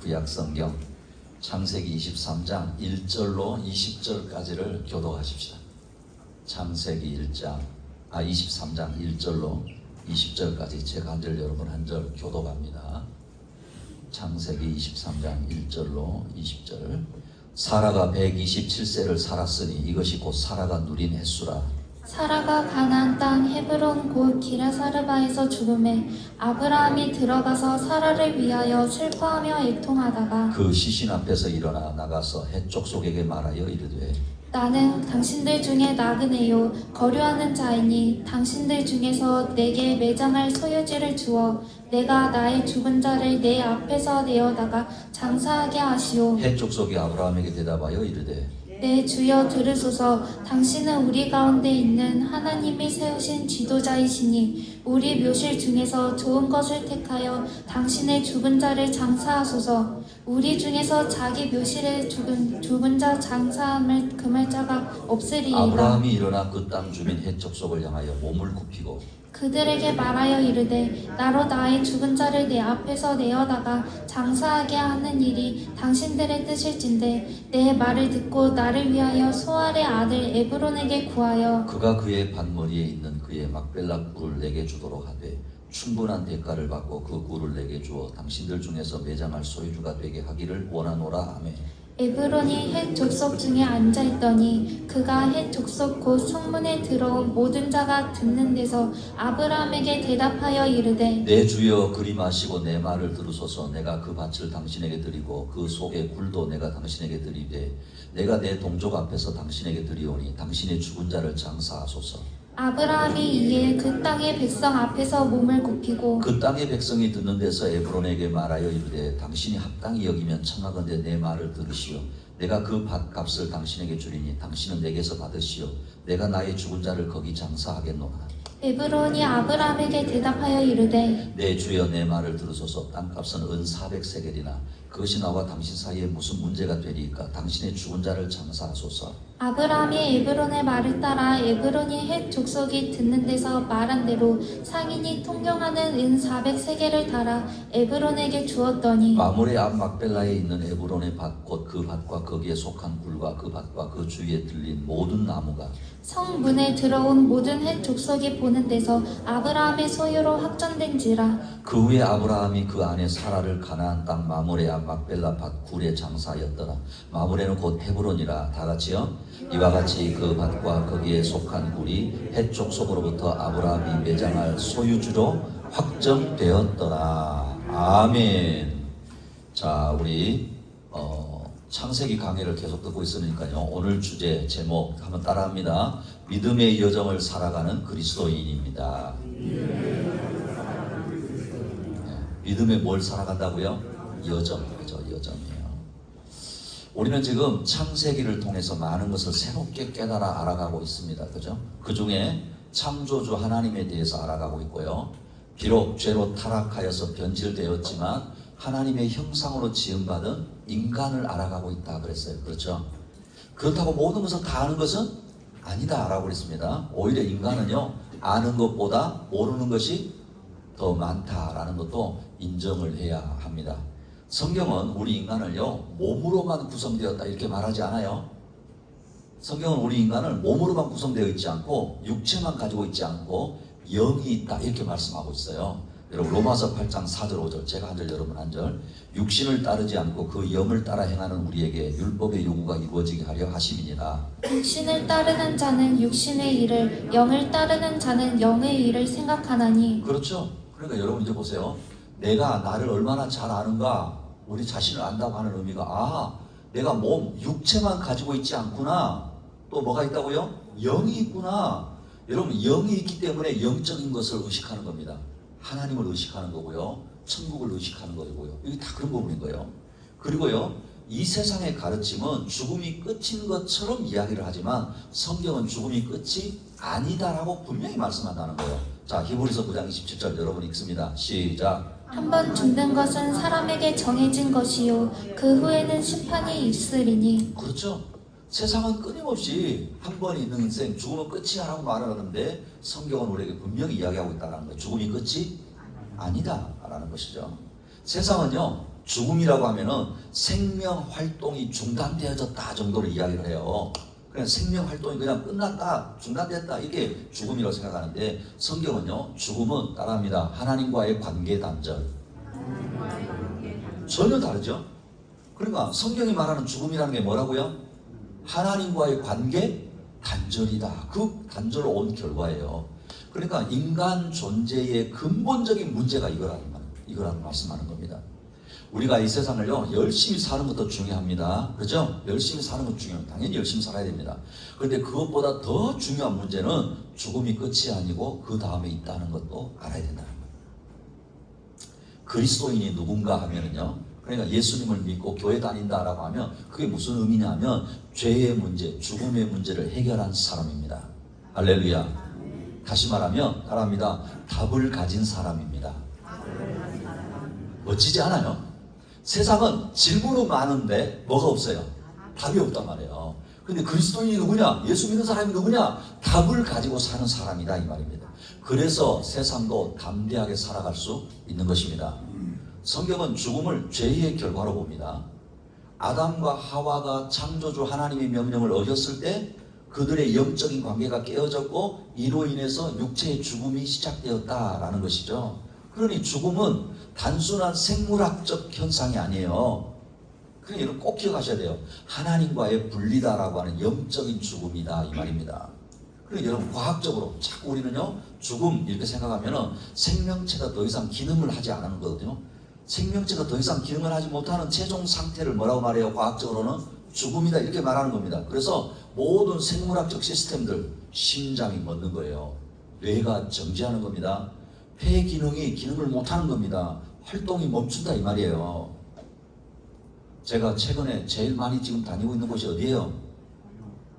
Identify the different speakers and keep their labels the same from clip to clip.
Speaker 1: 구약성경 창세기 23장 1절로 20절까지를 교독하십시다. 창세기 23장 1절로 20절까지 제가 한 절 여러분 한 절 교독합니다. 창세기 23장 1절로 20절. 사라가 127세를 살았으니 이것이 곧 사라가 누린 횟수라.
Speaker 2: 사라가 가나안 땅 헤브론 곧 기라사르바에서 죽음에 아브라함이 들어가서 사라를 위하여 슬퍼하며 애통하다가
Speaker 1: 그 시신 앞에서 일어나 나가서 헷족 속에게 말하여 이르되
Speaker 2: 나는 당신들 중에 나그네요 거류하는 자이니 당신들 중에서 내게 매장할 소유지를 주어 내가 나의 죽은 자를 내 앞에서 내어다가 장사하게 하시오.
Speaker 1: 헷족 속에 아브라함에게 대답하여 이르되
Speaker 2: 네 주여 들으소서. 당신은 우리 가운데 있는 하나님이 세우신 지도자이시니 우리 묘실 중에서 좋은 것을 택하여 당신의 죽은 자를 장사하소서. 우리 중에서 자기 묘실에 죽은 자 장사함을 금할 자가 없으리이다.
Speaker 1: 아브라함이 일어나 그 땅 주민 헷족 속을 향하여 몸을 굽히고
Speaker 2: 그들에게 말하여 이르되 나로 나의 죽은 자를 내 앞에서 내어다가 장사하게 하는 일이 당신들의 뜻일진데 내 말을 듣고 나를 위하여 소알의 아들 에브론에게 구하여
Speaker 1: 그가 그의 밭머리에 있는 그의 막벨라 굴을 내게 주도록 하되 충분한 대가를 받고 그 굴을 내게 주어 당신들 중에서 매장할 소유주가 되게 하기를 원하노라 하매
Speaker 2: 에브론이 헷 족속 중에 앉아있더니 그가 헷 족속 곧 성문에 들어온 모든 자가 듣는 데서 아브라함에게 대답하여 이르되
Speaker 1: 내 주여 그리 마시고 내 말을 들으소서. 내가 그 밭을 당신에게 드리고 그 속의 굴도 내가 당신에게 드리되 내가 내 동족 앞에서 당신에게 드리오니 당신의 죽은 자를 장사하소서.
Speaker 2: 아브라함이 이에 그 땅의 백성 앞에서 몸을 굽히고
Speaker 1: 그 땅의 백성이 듣는 데서 에브론에게 말하여 이르되 당신이 합당히 여기면 청하건대 내 말을 들으시오. 내가 그 밭값을 당신에게 주리니 당신은 내게서 받으시오. 내가 나의 죽은 자를 거기 장사하겠노라.
Speaker 2: 에브론이 아브라함에게 대답하여 이르되
Speaker 1: 내 주여 내 말을 들으소서. 땅값은 은 400세겔이나 그것이 나와 당신 사이에 무슨 문제가 되리까. 당신의 죽은 자를 장사하소서.
Speaker 2: 아브라함이 에브론의 말을 따라 에브론이 헷 족속이 듣는 데서 말한 대로 상인이 통경하는 은 400세겔을 달아 에브론에게 주었더니
Speaker 1: 마므레 앞 막벨라에 있는 에브론의 밭 곧 그 밭과 거기에 속한 굴과 그 밭과 그 주위에 들린 모든 나무가
Speaker 2: 성문에 들어온 모든 헷 족속이 보는 데서 아브라함의 소유로 확정된지라.
Speaker 1: 그 후에 아브라함이 그 안에 사라를 가나안 땅 마므레 앞 막벨라 밭 굴에 장사하였더라. 마므레는 곧 헤브론이라. 다같이요 이와 같이 그 밭과 거기에 속한 굴이 헷 족속으로부터 아브라함이 매장할 소유주로 확정되었더라. 아멘. 자, 우리 창세기 강의를 계속 듣고 있으니까요. 오늘 주제 제목 한번 따라합니다. 믿음의 여정을 살아가는 그리스도인입니다. 믿음의 뭘 살아간다고요? 여정이죠. 여정이에요. 우리는 지금 창세기를 통해서 많은 것을 새롭게 깨달아 알아가고 있습니다. 그죠? 그 중에 창조주 하나님에 대해서 알아가고 있고요. 비록 죄로 타락하여서 변질되었지만 하나님의 형상으로 지음받은 인간을 알아가고 있다 그랬어요. 그렇죠? 그렇다고 모든 것을 다 아는 것은 아니다 라고 그랬습니다. 오히려 인간은요, 아는 것보다 모르는 것이 더 많다라는 것도 인정을 해야 합니다. 성경은 우리 인간을요, 몸으로만 구성되었다 이렇게 말하지 않아요. 성경은 우리 인간을 몸으로만 구성되어 있지 않고 육체만 가지고 있지 않고 영이 있다 이렇게 말씀하고 있어요. 여러분 로마서 8장 4절 5절 제가 한 절 여러분 한 절. 육신을 따르지 않고 그 영을 따라 행하는 우리에게 율법의 요구가 이루어지게 하려 하심이니라.
Speaker 2: 육신을 따르는 자는 육신의 일을 영을 따르는 자는 영의 일을 생각하나니.
Speaker 1: 그렇죠. 그러니까 여러분 이제 보세요. 내가 나를 얼마나 잘 아는가, 우리 자신을 안다고 하는 의미가 내가 몸 육체만 가지고 있지 않구나. 또 뭐가 있다고요? 영이 있구나. 여러분 영이 있기 때문에 영적인 것을 의식하는 겁니다. 하나님을 의식하는 거고요. 천국을 의식하는 거고요. 이게 다 그런 부분인 거예요. 그리고요, 이 세상의 가르침은 죽음이 끝인 것처럼 이야기를 하지만 성경은 죽음이 끝이 아니다라고 분명히 말씀한다는 거예요. 자, 히브리서 9장 27절 여러분 읽습니다. 시작.
Speaker 2: 한번 죽는 것은 사람에게 정해진 것이요 그 후에는 심판이 있으리니.
Speaker 1: 그렇죠. 세상은 끊임없이 한 번 있는 인생 죽으면 끝이야 라고 말을 하는데 성경은 우리에게 분명히 이야기하고 있다는 거예요. 죽음이 끝이 아니다 라는 것이죠. 세상은요 죽음이라고 하면은 생명 활동이 중단되어졌다 정도로 이야기를 해요. 그냥 생명 활동이 그냥 끝났다, 중단됐다, 이게 죽음이라고 생각하는데, 성경은요, 죽음은 따라합니다. 하나님과의 관계 단절. 전혀 다르죠? 그러니까 성경이 말하는 죽음이라는 게 뭐라고요? 하나님과의 관계 단절이다. 그 단절로 온 결과예요. 그러니까 인간 존재의 근본적인 문제가 이거라는 말씀하는 겁니다. 우리가 이 세상을요, 열심히 사는 것도 중요합니다. 그렇죠? 열심히 사는 것도 중요합니다. 당연히 열심히 살아야 됩니다. 그런데 그것보다 더 중요한 문제는 죽음이 끝이 아니고 그 다음에 있다는 것도 알아야 된다는 거예요. 그리스도인이 누군가 하면은요, 그러니까 예수님을 믿고 교회 다닌다라고 하면 그게 무슨 의미냐면 죄의 문제, 죽음의 문제를 해결한 사람입니다. 할렐루야. 다시 말하면 따라합니다. 답을 가진 사람입니다. 멋지지 않아요? 세상은 질문은 많은데 뭐가 없어요? 답이 없단 말이에요. 근데 그리스도인이 누구냐? 예수 믿는 사람이 누구냐? 답을 가지고 사는 사람이다 이 말입니다. 그래서 세상도 담대하게 살아갈 수 있는 것입니다. 성경은 죽음을 죄의 결과로 봅니다. 아담과 하와가 창조주 하나님의 명령을 어겼을 때 그들의 영적인 관계가 깨어졌고 이로 인해서 육체의 죽음이 시작되었다라는 것이죠. 그러니 죽음은 단순한 생물학적 현상이 아니에요. 그러니까 여러분 꼭 기억하셔야 돼요. 하나님과의 분리다라고 하는 영적인 죽음이다 이 말입니다. 그러니까 여러분 과학적으로 자꾸 우리는요, 죽음 이렇게 생각하면은 생명체가 더 이상 기능을 하지 않는 거거든요. 생명체가 더 이상 기능을 하지 못하는 최종 상태를 뭐라고 말해요? 과학적으로는 죽음이다 이렇게 말하는 겁니다. 그래서 모든 생물학적 시스템들, 심장이 멎는 거예요. 뇌가 정지하는 겁니다. 폐 기능이 기능을 못하는 겁니다. 활동이 멈춘다 이 말이에요. 제가 최근에 제일 많이 지금 다니고 있는 곳이 어디예요?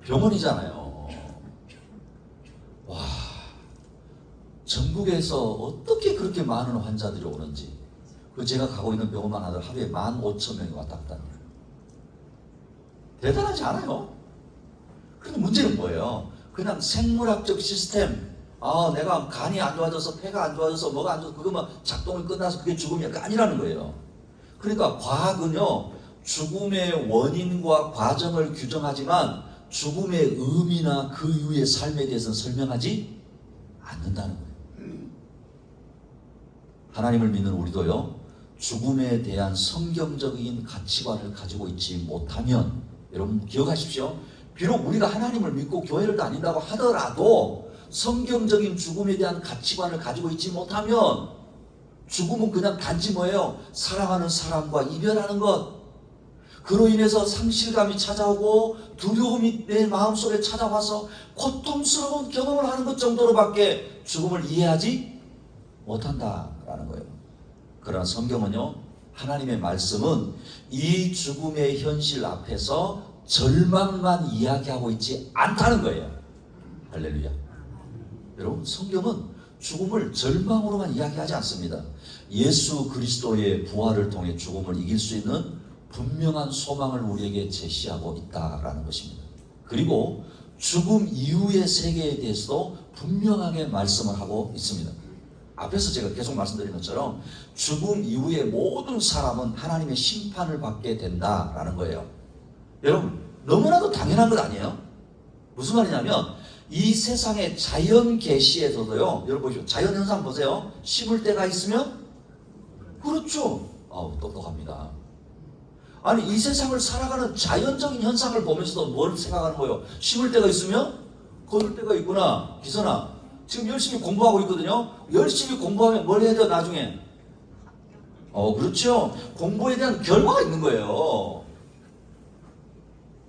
Speaker 1: 병원이잖아요. 와, 전국에서 어떻게 그렇게 많은 환자들이 오는지. 그 제가 가고 있는 병원만 하더라도 하루에 15,000명이 왔다 갔다 합니다. 대단하지 않아요? 그런데 문제는 뭐예요? 그냥 생물학적 시스템, 내가 간이 안 좋아져서 폐가 안 좋아져서 뭐가 안 좋아서 그것만 작동이 끝나서 그게 죽음이 아니라는 거예요. 그러니까 과학은요, 죽음의 원인과 과정을 규정하지만 죽음의 의미나 그 이후의 삶에 대해서는 설명하지 않는다는 거예요. 하나님을 믿는 우리도요, 죽음에 대한 성경적인 가치관을 가지고 있지 못하면, 여러분 기억하십시오. 비록 우리가 하나님을 믿고 교회를 다닌다고 하더라도 성경적인 죽음에 대한 가치관을 가지고 있지 못하면 죽음은 그냥 단지 뭐예요? 사랑하는 사람과 이별하는 것. 그로 인해서 상실감이 찾아오고 두려움이 내 마음속에 찾아와서 고통스러운 경험을 하는 것 정도로밖에 죽음을 이해하지 못한다라는 거예요. 그러나 성경은요, 하나님의 말씀은 이 죽음의 현실 앞에서 절망만 이야기하고 있지 않다는 거예요. 할렐루야. 여러분, 성경은 죽음을 절망으로만 이야기하지 않습니다. 예수 그리스도의 부활을 통해 죽음을 이길 수 있는 분명한 소망을 우리에게 제시하고 있다라는 것입니다. 그리고 죽음 이후의 세계에 대해서도 분명하게 말씀을 하고 있습니다. 앞에서 제가 계속 말씀드린 것처럼 죽음 이후에 모든 사람은 하나님의 심판을 받게 된다라는 거예요. 여러분, 너무나도 당연한 것 아니에요? 무슨 말이냐면 이 세상의 자연 계시에서도요, 여러분 보시죠. 자연 현상 보세요. 심을 때가 있으면, 그렇죠. 똑똑합니다. 아니, 이 세상을 살아가는 자연적인 현상을 보면서도 뭘 생각하는 거예요? 심을 때가 있으면 거둘 때가 있구나. 기선아, 지금 열심히 공부하고 있거든요. 열심히 공부하면 뭘 해야 돼요, 나중에? 그렇죠. 공부에 대한 결과가 있는 거예요.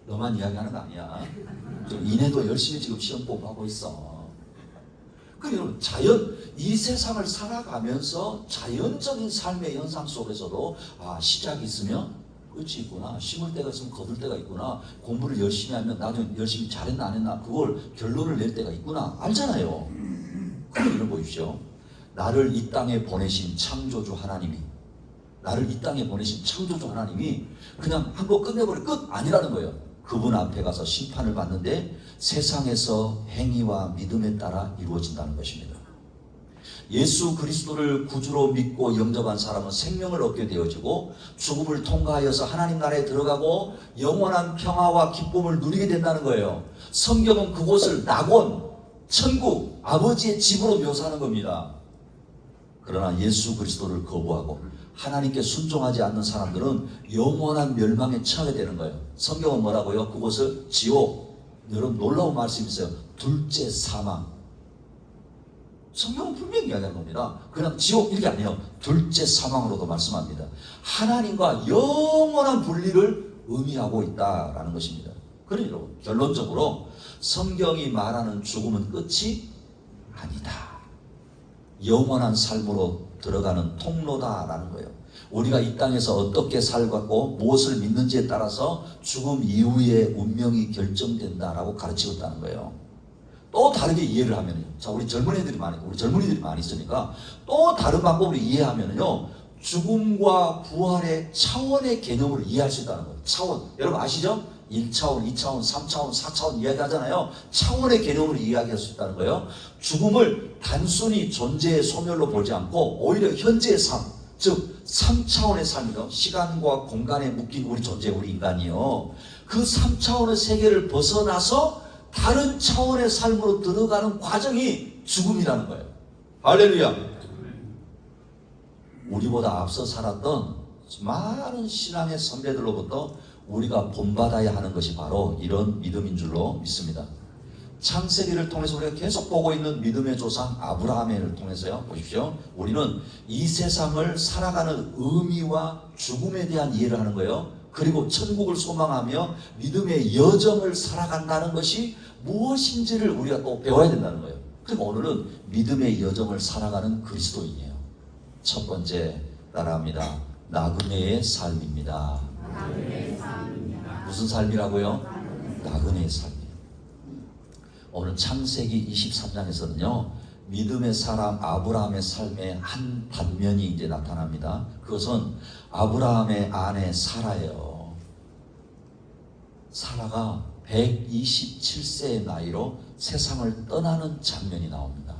Speaker 1: 너만 이야기하는 거 아니야. 이내도 열심히 지금 시험 공부하고 있어. 그러니까 여러분, 이 세상을 살아가면서 자연적인 삶의 현상 속에서도 시작이 있으면 끝이 있구나. 심을 때가 있으면 거둘 때가 있구나. 공부를 열심히 하면 나중에 열심히 잘했나 안 했나 그걸 결론을 낼 때가 있구나. 알잖아요. 그럼 이런 보십시오. 나를 이 땅에 보내신 창조주 하나님이, 나를 이 땅에 보내신 창조주 하나님이 그냥 한 번 끝내버려 끝 아니라는 거예요. 그분 앞에 가서 심판을 받는데 세상에서 행위와 믿음에 따라 이루어진다는 것입니다. 예수 그리스도를 구주로 믿고 영접한 사람은 생명을 얻게 되어지고 죽음을 통과하여서 하나님 나라에 들어가고 영원한 평화와 기쁨을 누리게 된다는 거예요. 성경은 그곳을 낙원, 천국, 아버지의 집으로 묘사하는 겁니다. 그러나 예수 그리스도를 거부하고 하나님께 순종하지 않는 사람들은 영원한 멸망에 처하게 되는 거예요. 성경은 뭐라고요? 그곳을 지옥, 여러분 놀라운 말씀이 있어요. 둘째 사망. 성경은 분명히 이야기하는 겁니다. 그냥 지옥 이게 아니에요. 둘째 사망으로도 말씀합니다. 하나님과 영원한 분리를 의미하고 있다라는 것입니다. 그러니 여러분 결론적으로 성경이 말하는 죽음은 끝이 아니다. 영원한 삶으로 들어가는 통로다라는 거예요. 우리가 이 땅에서 어떻게 살고 무엇을 믿는지에 따라서 죽음 이후의 운명이 결정된다라고 가르치고 있다는 거예요. 또 다르게 이해를 하면요. 자, 우리 젊은이들이 많이 있으니까 또 다른 방법으로 이해하면요. 죽음과 부활의 차원의 개념으로 이해할 수 있다는 거예요. 차원. 여러분 아시죠? 1차원, 2차원, 3차원, 4차원 이야기하잖아요. 차원의 개념으로 이야기할 수 있다는 거예요. 죽음을 단순히 존재의 소멸로 보지 않고 오히려 현재의 삶, 즉 3차원의 삶이요. 시간과 공간에 묶인 우리 존재, 우리 인간이요. 그 3차원의 세계를 벗어나서 다른 차원의 삶으로 들어가는 과정이 죽음이라는 거예요. 할렐루야. 우리보다 앞서 살았던 많은 신앙의 선배들로부터 우리가 본받아야 하는 것이 바로 이런 믿음인 줄로 믿습니다. 창세기를 통해서 우리가 계속 보고 있는 믿음의 조상 아브라함을 통해서요. 보십시오. 우리는 이 세상을 살아가는 의미와 죽음에 대한 이해를 하는 거예요. 그리고 천국을 소망하며 믿음의 여정을 살아간다는 것이 무엇인지를 우리가 또 배워야 된다는 거예요. 그리고 오늘은 믿음의 여정을 살아가는 그리스도인이에요. 첫 번째 따라합니다. 나그네의 삶입니다. 무슨 삶이라고요? 나그네의 삶이에요. 오늘 창세기 23장에서는요. 믿음의 사람 아브라함의 삶의 한 단면이 이제 나타납니다. 그것은 아브라함의 아내 사라예요. 사라가 127세의 나이로 세상을 떠나는 장면이 나옵니다.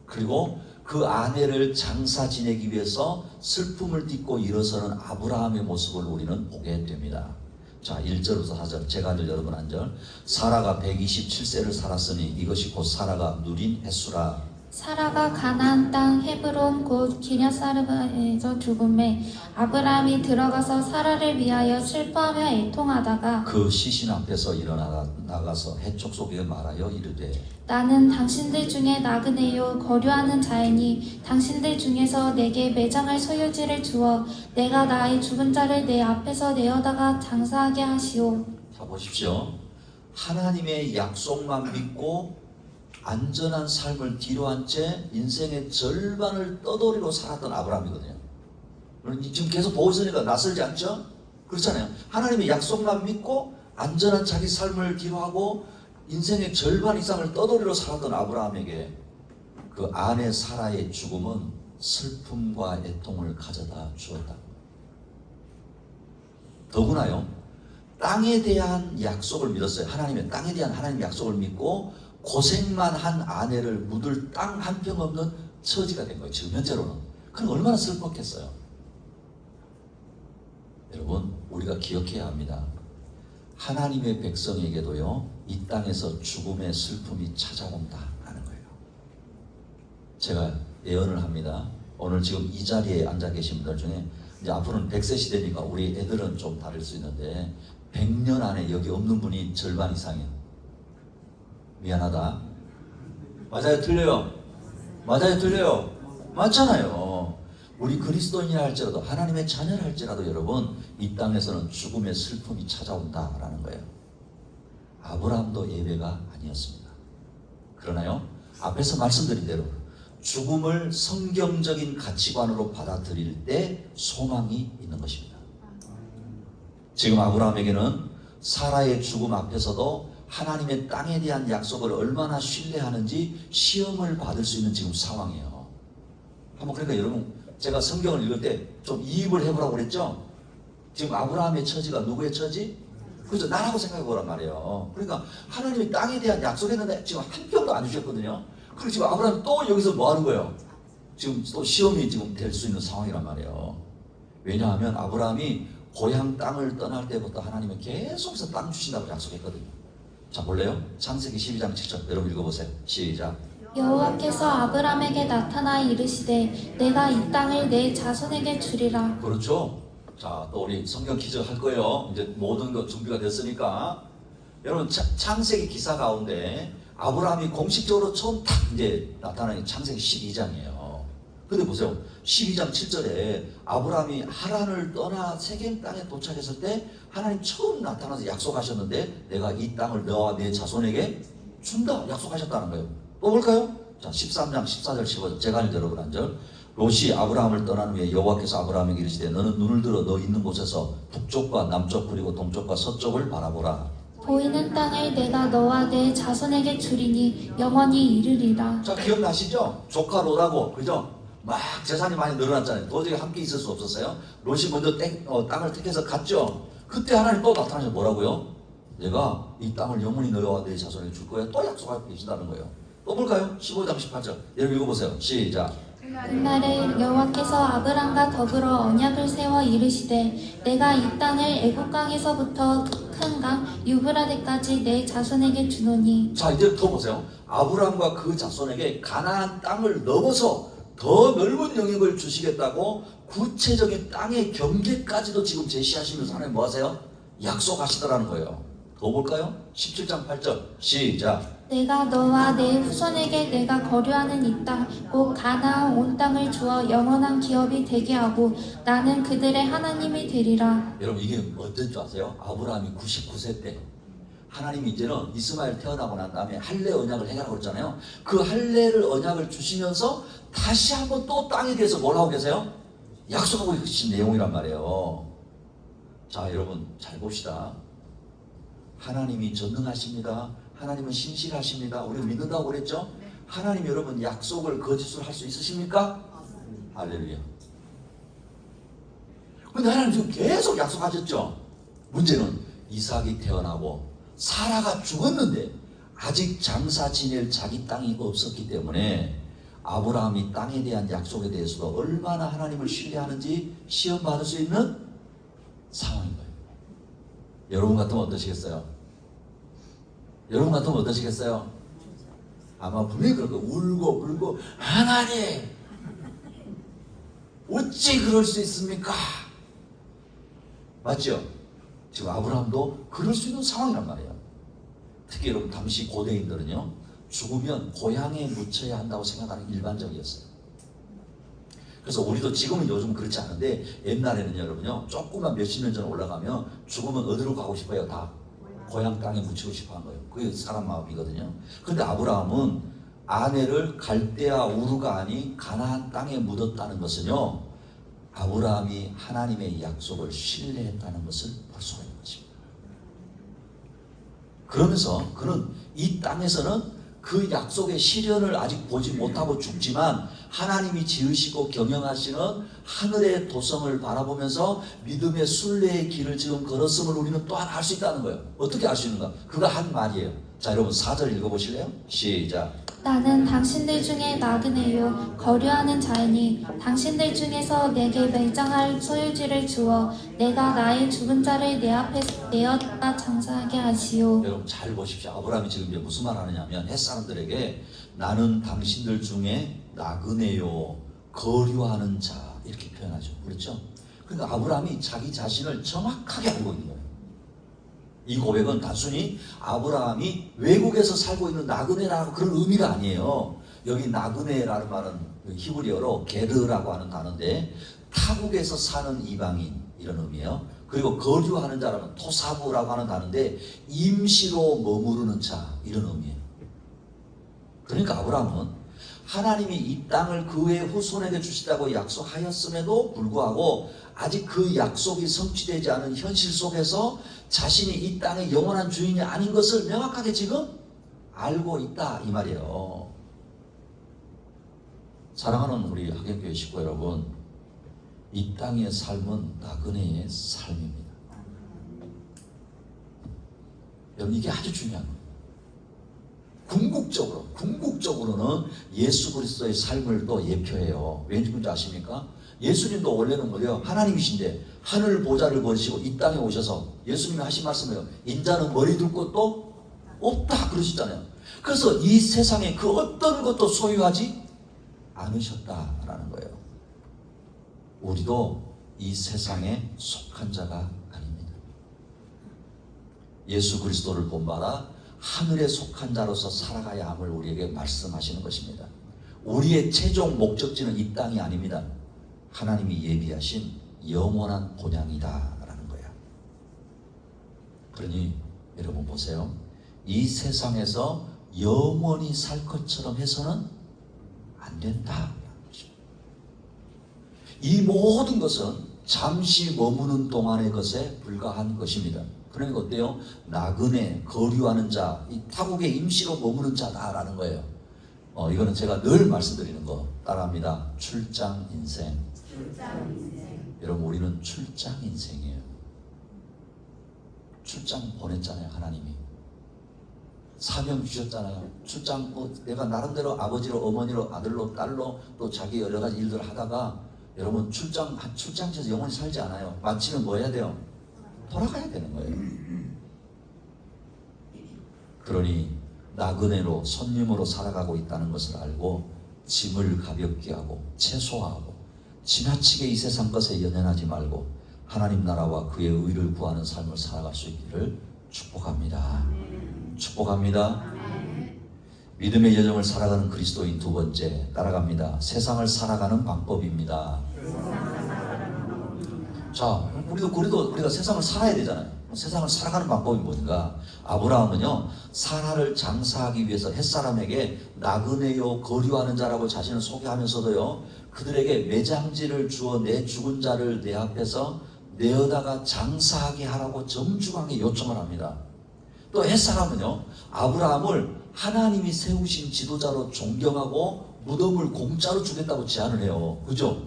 Speaker 1: 그리고 그 아내를 장사 지내기 위해서 슬픔을 딛고 일어서는 아브라함의 모습을 우리는 보게 됩니다. 자, 1절부터 4절 제가 한 절 여러분 한 절. 사라가 127세를 살았으니 이것이 곧 사라가 누린 횟수라.
Speaker 2: 사라가 가나안 땅 헤브론 곧 기럇사르바에서 죽음에 아브라함이 들어가서 사라를 위하여 슬퍼하며 애통하다가
Speaker 1: 그 시신 앞에서 일어나 나가서 해촉 속에 말하여 이르되
Speaker 2: 나는 당신들 중에 나그네요 거류하는 자이니 당신들 중에서 내게 매장할 소유지를 주어 내가 나의 죽은 자를 내 앞에서 내어다가 장사하게 하시오.
Speaker 1: 자 보십시오. 하나님의 약속만 믿고 안전한 삶을 뒤로한 채 인생의 절반을 떠돌이로 살았던 아브라함이거든요. 지금 계속 보고 있으니까 낯설지 않죠? 그렇잖아요. 하나님의 약속만 믿고 안전한 자기 삶을 뒤로하고 인생의 절반 이상을 떠돌이로 살았던 아브라함에게 그 아내 사라의 죽음은 슬픔과 애통을 가져다 주었다. 더구나요. 땅에 대한 약속을 믿었어요. 하나님의 땅에 대한 하나님의 약속을 믿고 고생만 한 아내를 묻을 땅 한 평 없는 처지가 된 거예요. 지금 현재로는. 그럼 얼마나 슬펐겠어요. 여러분 우리가 기억해야 합니다. 하나님의 백성에게도요 이 땅에서 죽음의 슬픔이 찾아온다라는 거예요. 제가 예언을 합니다. 오늘 지금 이 자리에 앉아 계신 분들 중에 이제 앞으로는 100세 시대니까 우리 애들은 좀 다를 수 있는데 100년 안에 여기 없는 분이 절반 이상이에요. 미안하다. 맞아요? 틀려요? 맞아요? 틀려요? 맞잖아요. 우리 그리스도인이라 할지라도 하나님의 자녀라 할지라도 여러분 이 땅에서는 죽음의 슬픔이 찾아온다라는 거예요. 아브라함도 예외가 아니었습니다. 그러나요? 앞에서 말씀드린 대로 죽음을 성경적인 가치관으로 받아들일 때 소망이 있는 것입니다. 지금 아브라함에게는 사라의 죽음 앞에서도 하나님의 땅에 대한 약속을 얼마나 신뢰하는지 시험을 받을 수 있는 지금 상황이에요. 한번 그러니까 여러분 제가 성경을 읽을 때 좀 이입을 해보라고 그랬죠? 지금 아브라함의 처지가 누구의 처지? 그래서 나라고 생각해 보란 말이에요. 그러니까 하나님이 땅에 대한 약속했는데 지금 한 평도 안 주셨거든요. 그리고 지금 아브라함이 또 여기서 뭐 하는 거예요? 지금 또 시험이 지금 될 수 있는 상황이란 말이에요. 왜냐하면 아브라함이 고향 땅을 떠날 때부터 하나님은 계속해서 땅 주신다고 약속했거든요. 자, 볼래요? 창세기 12장 7절 여러분 읽어보세요. 시작.
Speaker 2: 여호와께서 아브람에게 나타나 이르시되 내가 이 땅을 내 자손에게 주리라.
Speaker 1: 그렇죠. 자, 또 우리 성경 퀴즈 할 거예요. 이제 모든 것 준비가 됐으니까. 여러분, 창세기 기사 가운데 아브라함이 공식적으로 처음 딱 이제 나타나는 게 창세기 12장이에요. 근데 보세요. 12장 7절에 아브라함이 하란을 떠나 세겜 땅에 도착했을 때 하나님 처음 나타나서 약속하셨는데 내가 이 땅을 너와 내 자손에게 준다 약속하셨다는 거예요. 또 볼까요? 자, 13장 14절 15절 제가 읽은 여러분 한 절. 롯이 아브라함을 떠난 후에 여호와께서 아브라함에게 이르시되 너는 눈을 들어 너 있는 곳에서 북쪽과 남쪽 그리고 동쪽과 서쪽을 바라보라.
Speaker 2: 보이는 땅을 내가 너와 내 자손에게 주리니 영원히 이르리라.
Speaker 1: 자, 기억나시죠? 조카 롯하고 그죠? 막 재산이 많이 늘어났잖아요. 도저히 함께 있을 수 없었어요. 롯이 먼저 땅을 택해서 갔죠. 그때 하나님 또 나타나셔서 뭐라고요? 내가 이 땅을 영원히 너와 내 자손에게 줄 거야. 또 약속하고 계신다는 거예요. 또 볼까요? 15장 18절 여러분 읽어보세요. 시작.
Speaker 2: 그날에 여호와께서 아브람과 더불어 언약을 세워 이르시되 내가 이 땅을 애국강에서부터 큰 강 유브라데까지 내 자손에게 주노니.
Speaker 1: 자, 이제 더 보세요. 아브람과 그 자손에게 가나안 땅을 넘어서 더 넓은 영역을 주시겠다고 구체적인 땅의 경계까지도 지금 제시하시면서 하나님 뭐 하세요? 약속하시더라는 거예요. 더 볼까요? 17장 8절 시작.
Speaker 2: 내가 너와 내 후손에게 내가 거류하는 이 땅 곧 가나안 온 땅을 주어 영원한 기업이 되게 하고 나는 그들의 하나님이 되리라.
Speaker 1: 여러분 이게 어떤 줄 아세요? 아브라함이 99세 때 하나님이 이제는 이스마엘 태어나고 난 다음에 할례 언약을 해가라고 그랬잖아요. 그 할례를 언약을 주시면서 다시 한번 또 땅에 대해서 뭘 하고 계세요? 약속하고 계신 내용이란 말이에요. 자, 여러분 잘 봅시다. 하나님이 전능하십니다. 하나님은 신실하십니다. 우리가 믿는다고 그랬죠? 하나님 여러분 약속을 거짓으로 할 수 있으십니까? 할렐루야. 근데 하나님 지금 계속 약속하셨죠? 문제는 이삭이 태어나고 사라가 죽었는데 아직 장사 지낼 자기 땅이 없었기 때문에 아브라함이 땅에 대한 약속에 대해서도 얼마나 하나님을 신뢰하는지 시험받을 수 있는 상황인 거예요. 여러분 같으면 어떠시겠어요? 여러분 같으면 어떠시겠어요? 아마 분명히 그럴 거예요. 울고 불고 하나님 어찌 그럴 수 있습니까? 맞죠? 지금 아브라함도 그럴 수 있는 상황이란 말이에요. 특히 여러분 당시 고대인들은요 죽으면 고향에 묻혀야 한다고 생각하는 일반적이었어요. 그래서 우리도 지금은 요즘 그렇지 않은데 옛날에는 여러분요 조금만 몇십 년 전 올라가면 죽으면 어디로 가고 싶어요? 다 고향 땅에 묻히고 싶어 한 거예요. 그게 사람 마음이거든요. 그런데 아브라함은 아내를 갈대아 우르가 아닌 가나안 땅에 묻었다는 것은요 아브라함이 하나님의 약속을 신뢰했다는 것을 볼 수가 있는 것입니다. 그러면서 그는 이 땅에서는 그 약속의 실현을 아직 보지 못하고 죽지만 하나님이 지으시고 경영하시는 하늘의 도성을 바라보면서 믿음의 순례의 길을 지금 걸었음을 우리는 또한 알 수 있다는 거예요. 어떻게 알 수 있는가? 그가 한 말이에요. 자, 여러분 4절 읽어보실래요? 시작.
Speaker 2: 나는 당신들 중에 나그네요 거류하는 자이니 당신들 중에서 내게 맹장할 소유지를 주어 내가 나의 죽은 자를 내 앞에서 내어다 장사하게 하시오.
Speaker 1: 여러분 잘 보십시오. 아브라함이 지금 이제 무슨 말 하느냐면 햇사람들에게 나는 당신들 중에 나그네요 거류하는 자 이렇게 표현하죠. 그렇죠? 그러니까 아브라함이 자기 자신을 정확하게 알고 있는 거예요. 이 고백은 단순히 아브라함이 외국에서 살고 있는 나그네라고 그런 의미가 아니에요. 여기 나그네라는 말은 히브리어로 게르라고 하는 단어인데 타국에서 사는 이방인 이런 의미예요. 그리고 거류하는 자라면 토사부라고 하는 단어인데 임시로 머무르는 자 이런 의미예요. 그러니까 아브라함은 하나님이 이 땅을 그의 후손에게 주시다고 약속하였음에도 불구하고 아직 그 약속이 성취되지 않은 현실 속에서 자신이 이 땅의 영원한 주인이 아닌 것을 명확하게 지금 알고 있다 이 말이에요. 사랑하는 우리 학연교회 식구 여러분, 이 땅의 삶은 나그네의 삶입니다. 여러분 이게 아주 중요한 거예요. 궁극적으로는 예수 그리스도의 삶을 또 예표해요. 왠지 아십니까? 예수님도 원래는 뭐예요? 하나님이신데 하늘 보좌를 버리시고 이 땅에 오셔서 예수님이 하신 말씀이에요. 인자는 머리 둘 것도 없다 그러셨잖아요. 그래서 이 세상에 그 어떤 것도 소유하지 않으셨다라는 거예요. 우리도 이 세상에 속한 자가 아닙니다. 예수 그리스도를 본받아 하늘에 속한 자로서 살아가야 함을 우리에게 말씀하시는 것입니다. 우리의 최종 목적지는 이 땅이 아닙니다. 하나님이 예비하신 영원한 본향이다라는 거예요. 그러니 여러분 보세요. 이 세상에서 영원히 살 것처럼 해서는 안 된다라는 것입니다. 이 모든 것은 잠시 머무는 동안의 것에 불과한 것입니다. 그러니까 어때요? 나그네, 거류하는 자, 이 타국에 임시로 머무는 자다라는 거예요. 이거는 제가 늘 말씀드리는 거 따라합니다. 출장 인생. 여러분 우리는 출장 인생이에요. 출장 보냈잖아요. 하나님이 사명 주셨잖아요. 출장 내가 나름대로 아버지로 어머니로 아들로 딸로 또 자기 여러 가지 일들 하다가 여러분 출장지에서 영원히 살지 않아요. 마치면 뭐 해야 돼요? 돌아가야 되는 거예요. 그러니 나그네로 손님으로 살아가고 있다는 것을 알고 짐을 가볍게 하고 최소화하고 지나치게 이 세상 것에 연연하지 말고 하나님 나라와 그의 의를 구하는 삶을 살아갈 수 있기를 축복합니다. 축복합니다. 믿음의 여정을 살아가는 그리스도인 두 번째 따라갑니다. 세상을 살아가는 방법입니다. 자, 우리가 세상을 살아야 되잖아요. 세상을 살아가는 방법이 뭔가? 아브라함은요, 사라를 장사하기 위해서 햇사람에게 나그네요 거류하는 자라고 자신을 소개하면서도요, 그들에게 매장지를 주어 내 죽은 자를 내 앞에서 내어다가 장사하게 하라고 정중하게 요청을 합니다. 또 햇사람은요, 아브라함을 하나님이 세우신 지도자로 존경하고 무덤을 공짜로 주겠다고 제안을 해요. 그죠?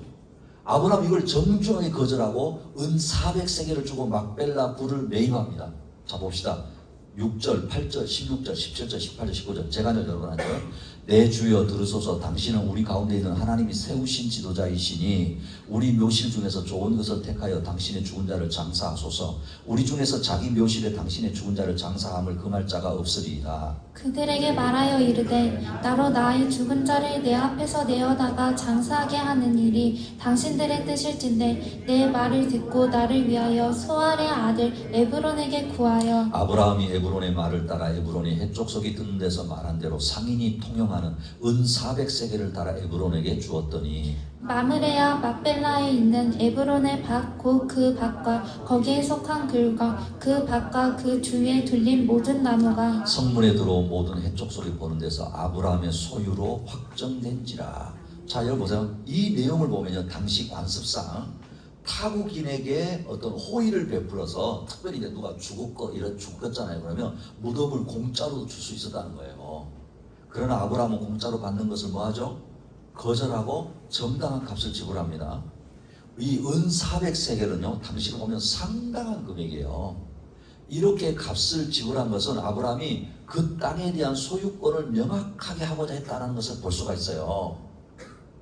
Speaker 1: 아브라함 이걸 정중하게 거절하고 은 400세겔을 주고 막벨라 굴을 매입합니다. 자 봅시다. 6절, 8절, 16절, 17절, 18절, 19절 제가 여러분한테 내 주여 들으소서 당신은 우리 가운데 있는 하나님이 세우신 지도자이시니 우리 묘실 중에서 좋은 것을 택하여 당신의 죽은 자를 장사하소서. 우리 중에서 자기 묘실에 당신의 죽은 자를 장사함을 금할 자가 없으리이다.
Speaker 2: 그들에게 말하여 이르되 나로 나의 죽은 자를 내 앞에서 내어다가 장사하게 하는 일이 당신들의 뜻일진데 내 말을 듣고 나를 위하여 소알의 아들 에브론에게 구하여.
Speaker 1: 아브라함이 에브론의 말을 따라 에브론이 해족속이 듣는 데서 말한 대로 상인이 통용하는 은 400세겔을 달아 에브론에게 주었더니
Speaker 2: 마므레야 막벨라에 있는 에브론의 밭 곧 그 밭과 거기에 속한 들과 그 밭과 그 주위에 둘린 모든 나무가
Speaker 1: 성문에 들어온 모든 해쪽 소리 보는 데서 아브라함의 소유로 확정된지라. 자 여러분 보세요. 이 내용을 보면요, 당시 관습상 타국인에게 어떤 호의를 베풀어서 특별히 이제 누가 죽었잖아요. 그러면 무덤을 공짜로 줄 수 있었다는 거예요. 그러나 아브라함은 공짜로 받는 것을 뭐하죠? 거절하고 정당한 값을 지불합니다. 이 은 400세겔은요 당시로 보면 상당한 금액이에요. 이렇게 값을 지불한 것은 아브라함이 그 땅에 대한 소유권을 명확하게 하고자 했다는 것을 볼 수가 있어요.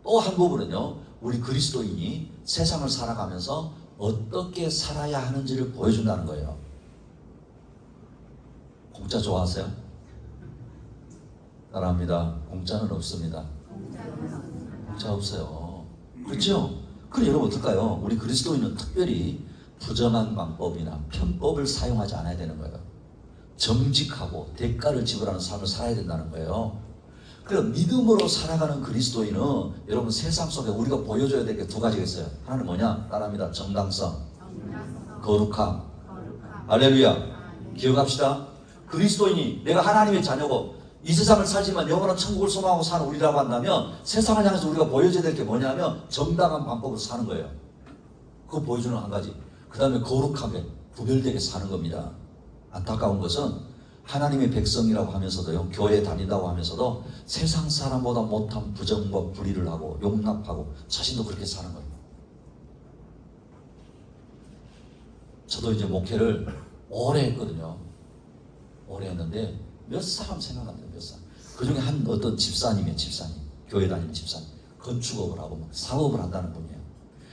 Speaker 1: 또 한 부분은요, 우리 그리스도인이 세상을 살아가면서 어떻게 살아야 하는지를 보여준다는 거예요. 공짜 좋아하세요? 따라합니다. 공짜는 없습니다. 공짜 없어요. 그렇죠? 그럼 여러분 어떨까요? 우리 그리스도인은 특별히 부정한 방법이나 편법을 사용하지 않아야 되는 거예요. 정직하고 대가를 지불하는 삶을 살아야 된다는 거예요. 그래서 믿음으로 살아가는 그리스도인은 여러분 세상 속에 우리가 보여줘야 될 게 두 가지가 있어요. 하나는 뭐냐? 따라합니다. 정당성, 거룩함. 할렐루야. 기억합시다. 그리스도인이 내가 하나님의 자녀고 이 세상을 살지만 영원한 천국을 소망하고 사는 우리라고 한다면 세상을 향해서 우리가 보여줘야 될 게 뭐냐면 정당한 방법으로 사는 거예요. 그거 보여주는 한 가지. 그 다음에 거룩하게 구별되게 사는 겁니다. 안타까운 것은 하나님의 백성이라고 하면서도요, 교회 다닌다고 하면서도 세상 사람보다 못한 부정과 불의를 하고 용납하고 자신도 그렇게 사는 거예요. 저도 이제 목회를 오래 했거든요. 오래 했는데 몇 사람 생각합니다. 몇 사람. 그 중에 한 어떤 집사님이에요. 집사님, 교회 다니는 집사님, 건축업을 하고 막 사업을 한다는 분이에요.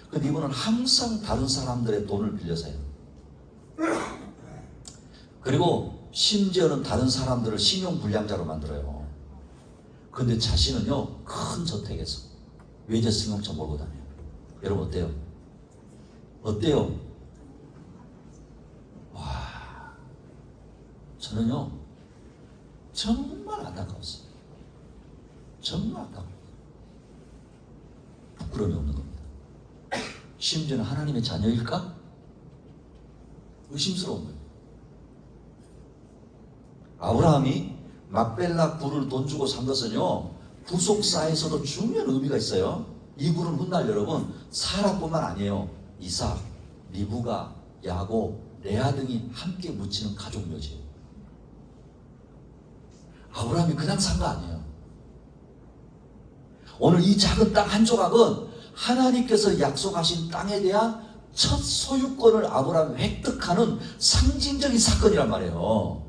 Speaker 1: 근데 이분은 항상 다른 사람들의 돈을 빌려서요. 그리고 심지어는 다른 사람들을 신용불량자로 만들어요. 근데 자신은요, 큰 저택에서 외제 승용차 몰고 다녀요. 여러분 어때요? 어때요? 와, 저는요 정말 안타까웠어요. 정말 안타까워요. 부끄러움이 없는 겁니다. 심지어는 하나님의 자녀일까? 의심스러운 거예요. 아브라함이 막벨라 굴을 돈 주고 산 것은요, 구속사에서도 중요한 의미가 있어요. 이 굴은 훗날 여러분 사라뿐만 아니에요. 이삭, 리브가, 야곱, 레아 등이 함께 묻히는 가족 묘지예요. 아브라함이 그냥 산 거 아니에요. 오늘 이 작은 땅 한 조각은 하나님께서 약속하신 땅에 대한 첫 소유권을 아브라함이 획득하는 상징적인 사건이란 말이에요.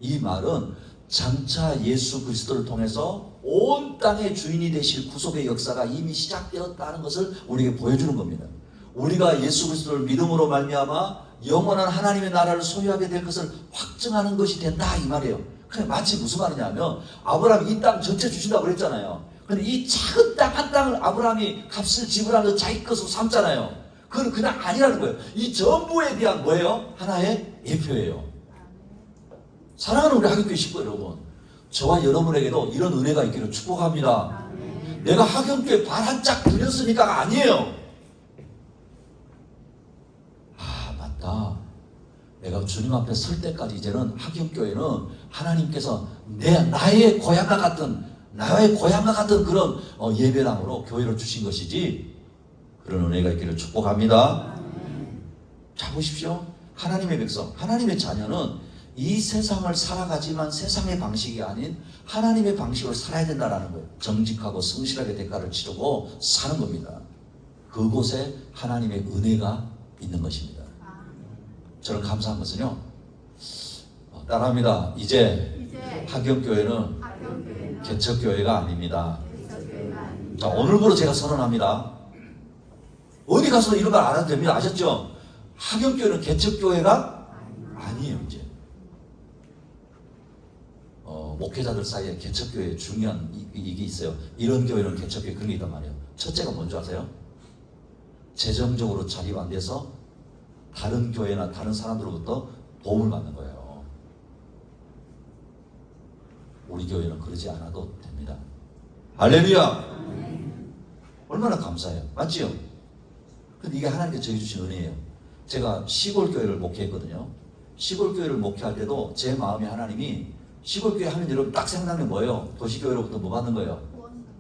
Speaker 1: 이 말은 장차 예수 그리스도를 통해서 온 땅의 주인이 되실 구속의 역사가 이미 시작되었다는 것을 우리에게 보여주는 겁니다. 우리가 예수 그리스도를 믿음으로 말미암아 영원한 하나님의 나라를 소유하게 될 것을 확증하는 것이 된다 이 말이에요. 그래 마치 무슨 말이냐면 아브라함이 이 땅 전체 주신다고 그랬잖아요. 근데 이 작은 땅 한 땅을 아브라함이 값을 지불하면서 자기 것으로 삼잖아요. 그건 그냥 아니라는 거예요. 이 전부에 대한 뭐예요? 하나의 예표예요. 사랑하는 우리 하객교회 식구 여러분, 저와 여러분에게도 이런 은혜가 있기를 축복합니다. 내가 하객교회 발 한 짝 들렸으니까가 아니에요. 아 맞다, 내가 주님 앞에 설 때까지 이제는 하객교회는 하나님께서 나의 고향과 같은 그런 예배당으로 교회를 주신 것이지, 그런 은혜가 있기를 축복합니다. 자 보십시오. 하나님의 백성, 하나님의 자녀는 이 세상을 살아가지만 세상의 방식이 아닌 하나님의 방식으로 살아야 된다는 거예요. 정직하고 성실하게 대가를 치르고 사는 겁니다. 그곳에 하나님의 은혜가 있는 것입니다. 저는 감사한 것은요, 따라합니다. 이제 하경교회는 개척교회가 아닙니다. 자, 오늘부로 제가 선언합니다. 어디 가서 이런 걸 안 해도 됩니다. 아셨죠? 하경교회는 개척교회가 아니에요. 이제 목회자들 사이에 개척교회에 중요한 이게 있어요. 이런 교회는 개척교회 그런 게 있단 말이에요. 첫째가 뭔지 아세요? 재정적으로 자립 안 돼서 다른 교회나 다른 사람들로부터 도움을 받는 거예요. 우리 교회는 그러지 않아도 됩니다. 할렐루야! 얼마나 감사해요. 맞지요? 근데 이게 하나님께 저희 주신 은혜예요. 제가 시골 교회를 목회했거든요. 시골 교회를 목회할 때도 제 마음에 하나님이 시골 교회 하면 여러분 딱 생각나는 뭐예요? 도시교회로부터 뭐 받는 거예요?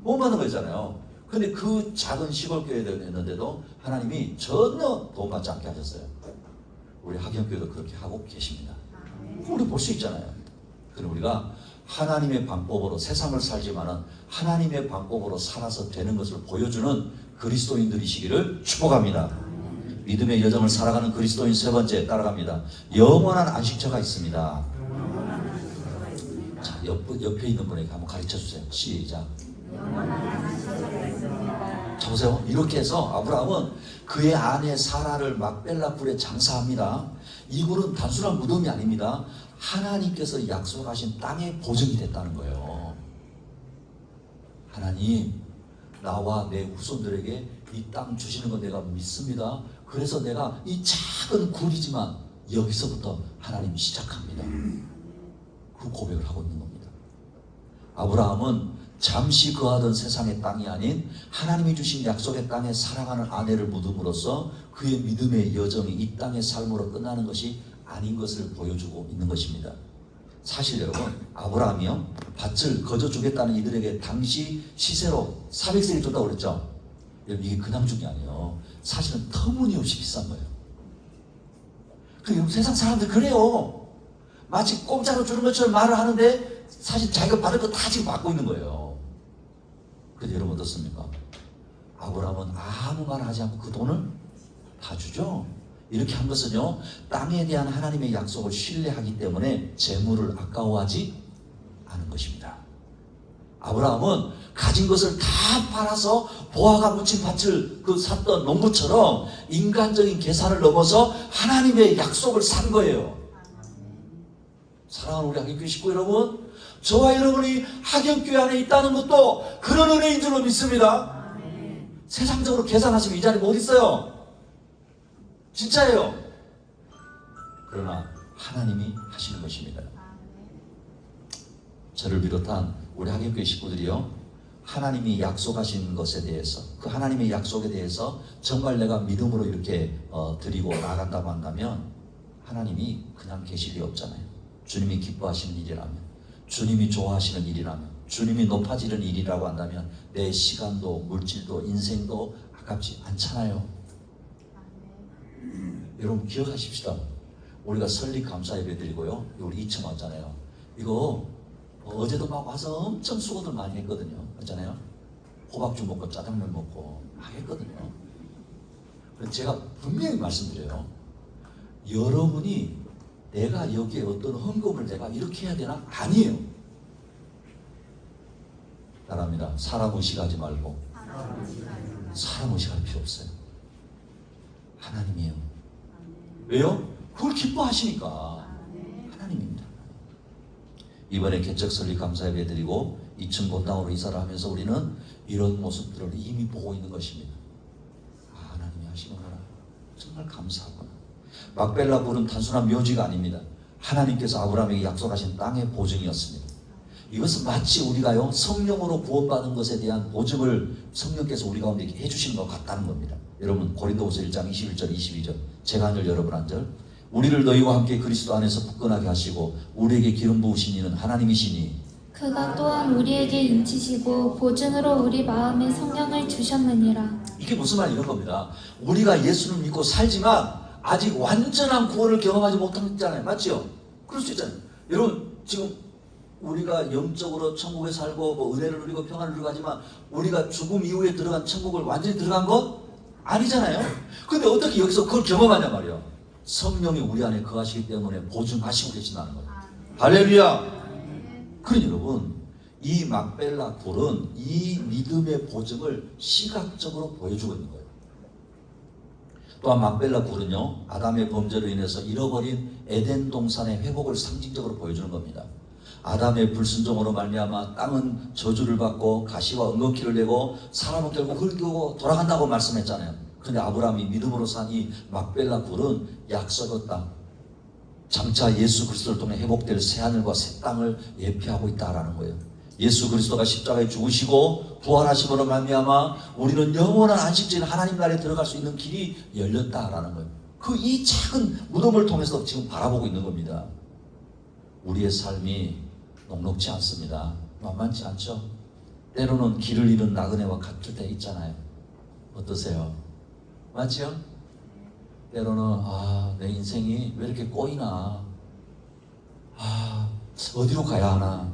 Speaker 1: 뭐 받는 거잖아요. 근데 그 작은 시골 교회였는데도 하나님이 전혀 도움받지 않게 하셨어요. 우리 하경교회도 그렇게 하고 계십니다. 우리 볼 수 있잖아요. 그럼 우리가 하나님의 방법으로 세상을 살지만은 하나님의 방법으로 살아서 되는 것을 보여주는 그리스도인들이시기를 축복합니다. 믿음의 여정을 살아가는 그리스도인 세 번째 따라갑니다. 영원한 안식처가 있습니다. 자, 옆에 있는 분에게 한번 가르쳐 주세요. 시작. 자 보세요. 이렇게 해서 아브라함은 그의 아내 사라를 막벨라 굴에 장사합니다. 이 굴은 단순한 무덤이 아닙니다. 하나님께서 약속하신 땅의 보증이 됐다는 거예요. 하나님, 나와 내 후손들에게 이 땅 주시는 건 내가 믿습니다. 그래서 내가 이 작은 굴이지만 여기서부터 하나님이 시작합니다. 그 고백을 하고 있는 겁니다. 아브라함은 잠시 거하던 세상의 땅이 아닌 하나님이 주신 약속의 땅에 사랑하는 아내를 묻음으로써 그의 믿음의 여정이 이 땅의 삶으로 끝나는 것이 아닌 것을 보여주고 있는 것입니다. 사실 여러분, 아브라함이요, 밭을 거저 주겠다는 이들에게 당시 시세로 400세를 줬다고 그랬죠. 여러분, 이게 그냥 준 게 아니에요. 사실은 터무니없이 비싼 거예요. 그 세상 사람들 그래요. 마치 공짜로 주는 것처럼 말을 하는데 사실 자기가 받을 거 다 지금 받고 있는 거예요. 그런데 여러분 어떻습니까? 아브라함은 아무 말 하지 않고 그 돈을 다 주죠. 이렇게 한 것은요, 땅에 대한 하나님의 약속을 신뢰하기 때문에 재물을 아까워하지 않은 것입니다. 아브라함은 가진 것을 다 팔아서 보화가 묻힌 밭을 샀던 농부처럼 인간적인 계산을 넘어서 하나님의 약속을 산 거예요. 사랑하는 우리 하경교회 식구 여러분, 저와 여러분이 하경교회 안에 있다는 것도 그런 은혜인 줄로 믿습니다. 세상적으로 계산하시면 이 자리 못 있어요. 진짜예요. 그러나 하나님이 하시는 것입니다. 저를 비롯한 우리 하경교회 식구들이요, 하나님이 약속하신 것에 대해서, 그 하나님의 약속에 대해서 정말 내가 믿음으로 이렇게 드리고 나간다고 한다면 하나님이 그냥 계실 리 없잖아요. 주님이 기뻐하시는 일이라면, 주님이 좋아하시는 일이라면, 주님이 높아지는 일이라고 한다면 내 시간도 물질도 인생도 아깝지 않잖아요. 여러분 기억하십시다. 우리가 설립 감사 예배 드리고요, 우리 2천 왔잖아요. 이거 어제도 막 와서 엄청 수고들 많이 했거든요. 그렇잖아요. 호박죽 먹고 짜장면 먹고 막 했거든요. 그래서 제가 분명히 말씀드려요. 여러분이 내가 여기에 어떤 헌금을 내가 이렇게 해야 되나? 아니에요. 나랍니다. 사람 의식하지 말고 사람 의식할 필요 없어요. 하나님이에요. 왜요? 그걸 기뻐하시니까. 하나님입니다. 이번에 개척 설립 감사 예배 드리고 2층 본당으로 이사를 하면서 우리는 이런 모습들을 이미 보고 있는 것입니다. 아, 하나님이 하시는구나. 정말 감사하구나. 막벨라 굴은 단순한 묘지가 아닙니다. 하나님께서 아브라함에게 약속하신 땅의 보증이었습니다. 이것은 마치 우리가요, 성령으로 구원받은 것에 대한 보증을 성령께서 우리 가운데 해주신 것 같다는 겁니다. 여러분 고린도후서 1장 21절 22절 제가 한 절 여러분 한 절. 우리를 너희와 함께 그리스도 안에서 굳건하게 하시고 우리에게 기름 부으신 이는 하나님이시니
Speaker 2: 그가 또한 우리에게 인치시고 보증으로 우리 마음에 성령을 주셨느니라.
Speaker 1: 이게 무슨 말 이런 겁니다. 우리가 예수를 믿고 살지만 아직 완전한 구원을 경험하지 못했잖아요. 맞죠? 그럴 수 있잖아요. 여러분 지금 우리가 영적으로 천국에 살고 뭐 은혜를 누리고 평안을 누리고 하지만 우리가 죽음 이후에 들어간 천국을 완전히 들어간 것 아니잖아요. 근데 어떻게 여기서 그걸 경험하냐 말이에요. 성령이 우리 안에 거하시기 때문에 보증하시고 계신다는 거예요. 할렐루야. 그러니 여러분, 이 막벨라 굴은 이 믿음의 보증을 시각적으로 보여주고 있는 거예요. 또한 막벨라 굴은요, 아담의 범죄로 인해서 잃어버린 에덴 동산의 회복을 상징적으로 보여주는 겁니다. 아담의 불순종으로 말미암아 땅은 저주를 받고 가시와 은거키를 내고 사람은 결국 흙이고 돌아간다고 말씀했잖아요. 근데 아브라함이 믿음으로 산 이 막벨라 굴은 약속의 땅, 장차 예수 그리스도를 통해 회복될 새하늘과 새 땅을 예표하고 있다라는 거예요. 예수 그리스도가 십자가에 죽으시고 부활하심으로 말미암아 우리는 영원한 안식처인 하나님 나라에 들어갈 수 있는 길이 열렸다라는 거예요. 그 이 작은 무덤을 통해서 지금 바라보고 있는 겁니다. 우리의 삶이 녹록지 않습니다. 만만치 않죠? 때로는 길을 잃은 나그네와 같을 때 있잖아요. 어떠세요? 맞죠? 때로는 내 인생이 왜 이렇게 꼬이나, 어디로 가야 하나,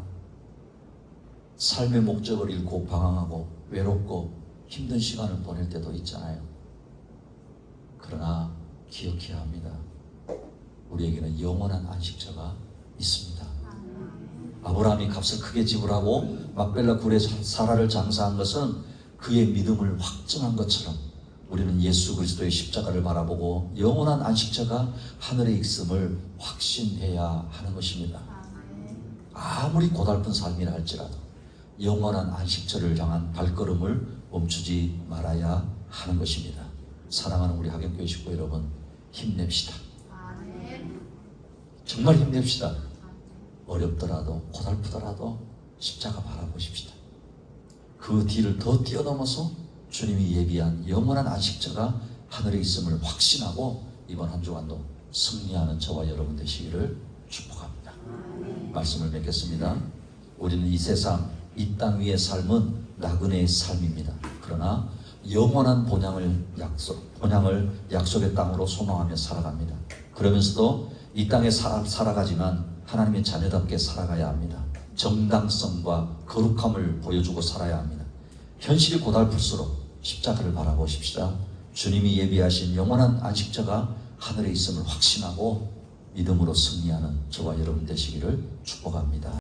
Speaker 1: 삶의 목적을 잃고 방황하고 외롭고 힘든 시간을 보낼 때도 있잖아요. 그러나 기억해야 합니다. 우리에게는 영원한 안식처가 있습니다. 아브라함이 값을 크게 지불하고 막벨라 굴에 사라를 장사한 것은 그의 믿음을 확증한 것처럼 우리는 예수 그리스도의 십자가를 바라보고 영원한 안식처가 하늘에 있음을 확신해야 하는 것입니다. 아무리 고달픈 삶이라 할지라도 영원한 안식처를 향한 발걸음을 멈추지 말아야 하는 것입니다. 사랑하는 우리 하경교회 식구 여러분, 힘냅시다. 정말 힘냅시다. 어렵더라도 고달프더라도 십자가 바라보십시다. 그 뒤를 더 뛰어넘어서 주님이 예비한 영원한 안식처가 하늘에 있음을 확신하고 이번 한 주간도 승리하는 저와 여러분 되시기를 축복합니다. 말씀을 맺겠습니다. 우리는 이 세상, 이 땅 위의 삶은 나그네의 삶입니다. 그러나 영원한 본향을 약속의 땅으로 소망하며 살아갑니다. 그러면서도 이 땅에 살아가지만 하나님의 자녀답게 살아가야 합니다. 정당성과 거룩함을 보여주고 살아야 합니다. 현실이 고달플수록 십자가를 바라보십시다. 주님이 예비하신 영원한 안식처가 하늘에 있음을 확신하고 믿음으로 승리하는 저와 여러분 되시기를 축복합니다.